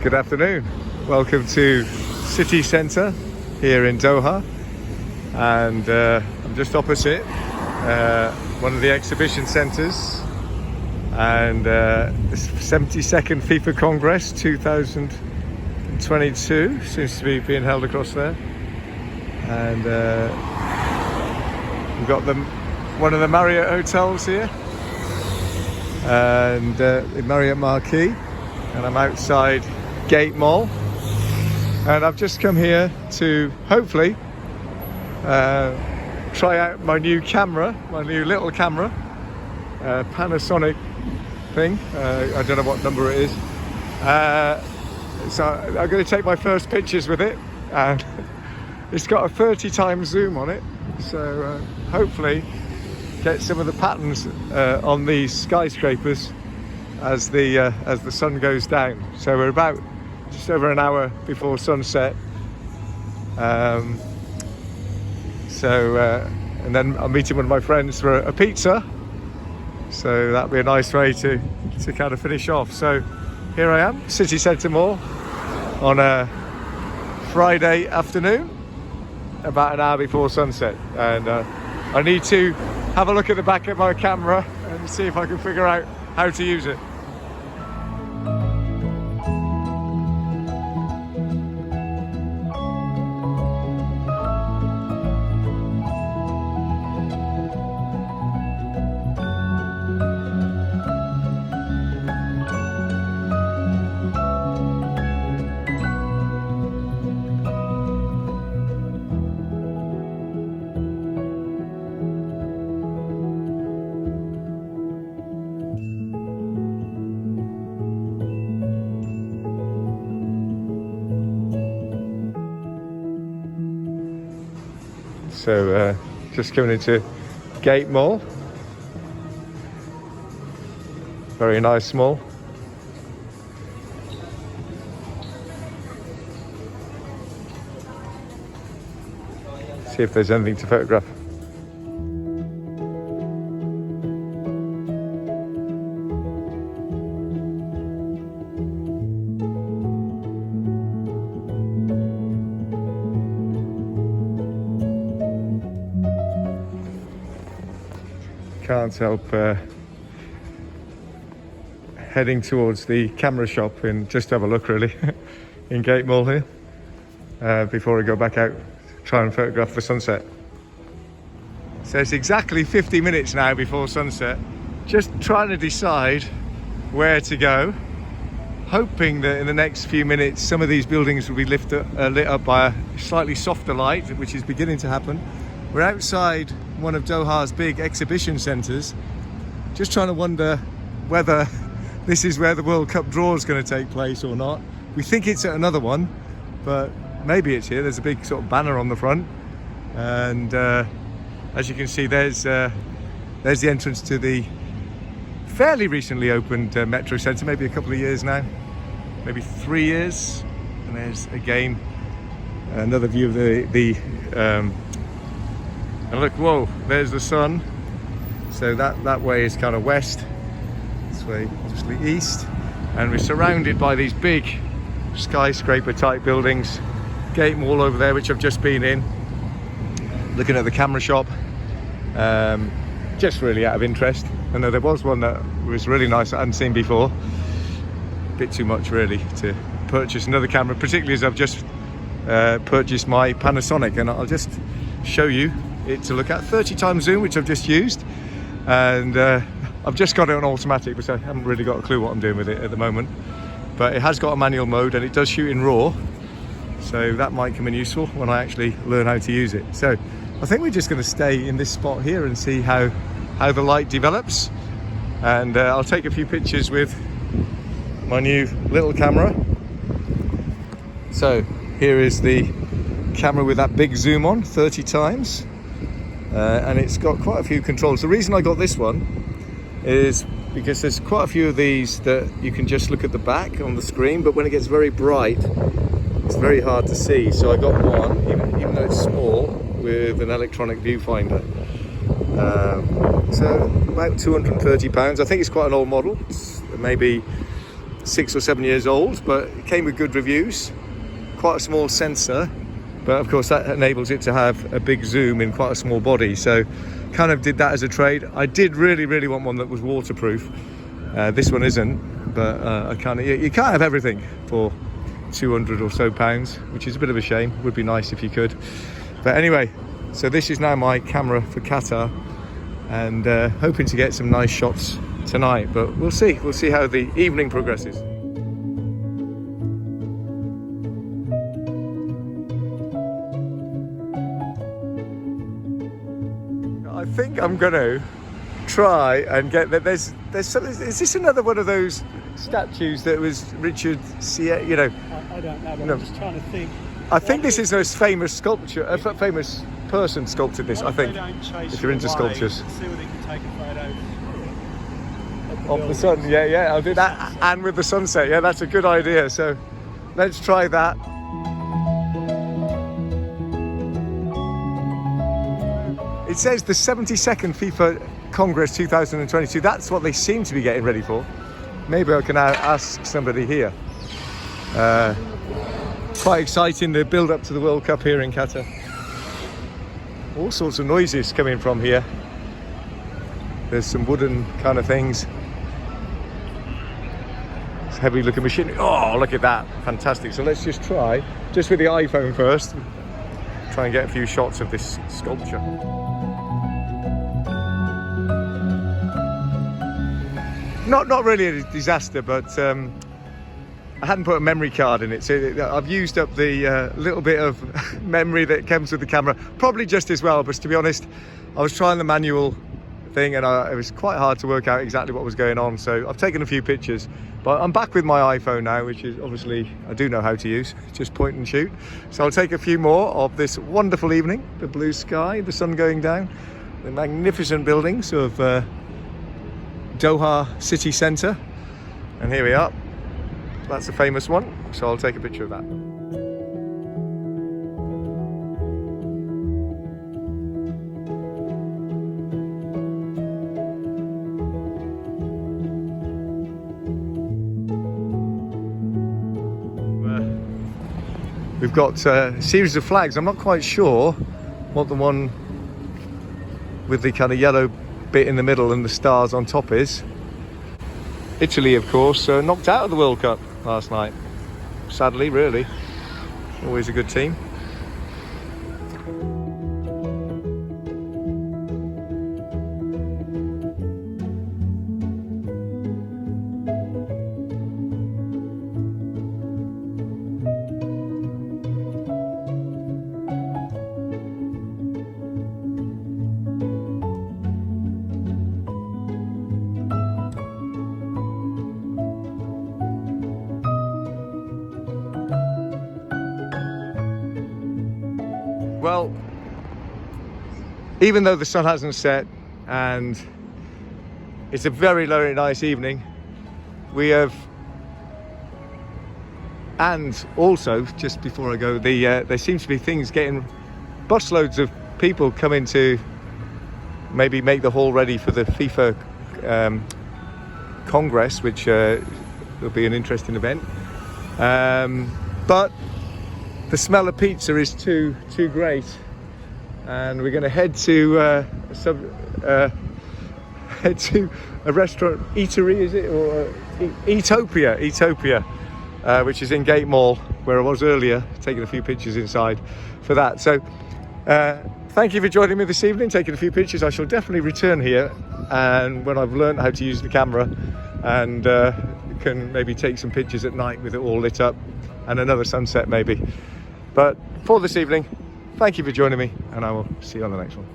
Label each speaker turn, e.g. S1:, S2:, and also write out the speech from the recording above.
S1: Good afternoon. Welcome to city centre here in Doha, and I'm just opposite one of the exhibition centres, and the 72nd FIFA Congress 2022 seems to be being held across there, and we've got one of the Marriott hotels here, and the Marriott Marquis, and I'm outside Gate Mall, and I've just come here to hopefully try out my new camera, my new little camera, Panasonic thing. I don't know what number it is, so I'm going to take my first pictures with it, and it's got a 30 times zoom on it, so hopefully get some of the patterns on these skyscrapers as the sun goes down. So we're about just over an hour before sunset, and then I'm meeting one of my friends for a pizza, so that'll be a nice way to kind of finish off. So here I am, City Centre Mall, on a Friday afternoon, about an hour before sunset, and I need to have a look at the back of my camera and see if I can figure out how to use it. So just coming into Gate Mall, very nice mall. See if there's anything to photograph. Can't help heading towards the camera shop and just have a look really in Gate Mall here before I go back out to try and photograph the sunset. So it's exactly 50 minutes now before sunset, just trying to decide where to go, hoping that in the next few minutes some of these buildings will be lit up by a slightly softer light, which is beginning to happen. We're outside one of Doha's big exhibition centres, just trying to wonder whether this is where the World Cup draw is going to take place or not. We think it's at another one, but maybe it's here. There's a big sort of banner on the front, and as you can see, there's the entrance to the fairly recently opened Metro Centre, maybe a couple of years now, maybe 3 years. And there's again another view of the and look, whoa, there's the sun. So that way is kind of west, this way obviously east, and we're surrounded by these big skyscraper type buildings. Gate Mall over there, which I've just been in, looking at the camera shop, just really out of interest. I know there was one that was really nice I hadn't seen before. A bit too much really to purchase another camera, particularly as I've just purchased my Panasonic, and I'll just show you it to look at. 30 times zoom, which I've just used, and I've just got it on automatic, which I haven't really got a clue what I'm doing with it at the moment, but it has got a manual mode and it does shoot in RAW, so that might come in useful when I actually learn how to use it. So I think we're just going to stay in this spot here and see how the light develops, and I'll take a few pictures with my new little camera. So here is the camera with that big zoom on, 30 times, and it's got quite a few controls. The reason I got this one is because there's quite a few of these that you can just look at the back on the screen, but when it gets very bright it's very hard to see. So I got one, even though it's small, with an electronic viewfinder. So about £230. I think it's quite an old model. It's maybe 6 or 7 years old, but it came with good reviews. Quite a small sensor, but of course that enables it to have a big zoom in quite a small body. So kind of did that as a trade. I did really want one that was waterproof. This one isn't, but you can't have everything for 200 or so pounds, which is a bit of a shame. Would be nice if you could. But anyway, so this is now my camera for Qatar, and hoping to get some nice shots tonight, but we'll see how the evening progresses. I think I'm gonna try and get that. There's is this another one of those statues that was Richard you know?
S2: I don't know, but I'm just trying to think.
S1: I think this is a famous sculpture, a famous person sculpted this, I think, if you're into sculptures.
S2: See whether you can take a photo
S1: Of the sun, yeah, I'll do that, and with the sunset, yeah, that's a good idea. So let's try that. It says the 72nd FIFA Congress 2022. That's what they seem to be getting ready for. Maybe I can ask somebody here. Quite exciting, the build up to the World Cup here in Qatar. All sorts of noises coming from here. There's some wooden kind of things. It's a heavy looking machine. Oh, look at that, fantastic. So let's just try, just with the iPhone first, try and get a few shots of this sculpture. Not really a disaster, but I hadn't put a memory card in it, so I've used up the little bit of memory that comes with the camera, probably just as well. But to be honest, I was trying the manual thing, and it was quite hard to work out exactly what was going on. So I've taken a few pictures, but I'm back with my iPhone now, which is obviously I do know how to use, just point and shoot. So I'll take a few more of this wonderful evening, the blue sky, the sun going down, the magnificent buildings of Doha city centre, and here we are. That's a famous one, so I'll take a picture of that. We've got a series of flags. I'm not quite sure what the one with the kind of yellow bit in the middle and the stars on top is. Italy, of course, knocked out of the World Cup last night. Sadly, really. Always a good team. Well, even though the sun hasn't set and it's a very, very nice evening, we have, and also just before I go, there seems to be things getting, busloads of people coming to maybe make the hall ready for the FIFA Congress, which will be an interesting event. But the smell of pizza is too great, and we're going to head to a restaurant, eatery, is it, or Etopia, which is in Gate Mall, where I was earlier, taking a few pictures inside for that. So thank you for joining me this evening, taking a few pictures. I shall definitely return here, and when I've learned how to use the camera, and can maybe take some pictures at night with it all lit up, and another sunset maybe. But for this evening, thank you for joining me, and I will see you on the next one.